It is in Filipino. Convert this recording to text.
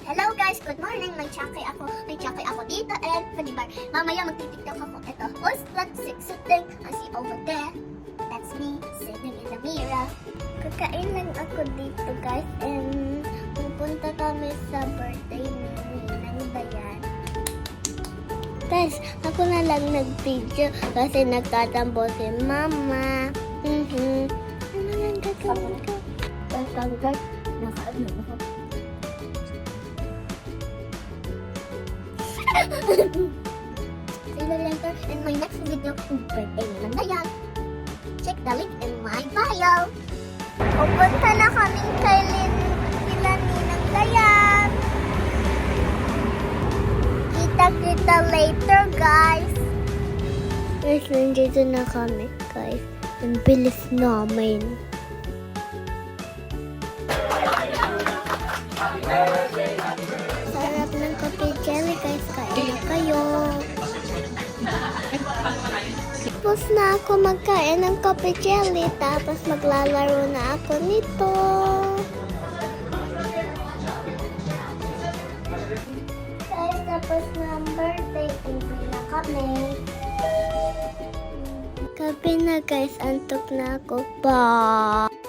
Hello guys, good morning. May chakay ako dito and panibar. Mamaya magti-tiktok ako. Ito, who's that sitting? I see over there. That's me, sitting in the mirror. Kakain lang ako dito guys and pupunta kami sa birthday ni Ninang Dayan. Guys, ako na lang nag-video kasi nagtatampo si Mama. Ano lang gagawin ko? Guys, nakaano ako. See you later in my next video. Birthday ni Dayan. Check the link in my bio. Pupunta na kaming kay sila Ninang Dayan. Kita later, guys. Guys, nandito na kami, guys. Ang bilis namin. Sarap ng kape jelly, guys. Kain na kayo. Tapos na ako magkain ng kape jelly. Tapos maglalaro na ako nito. Guys, tapos na ang birthday. Uwi na kami. Gabi na guys. Antok na ako. Bye!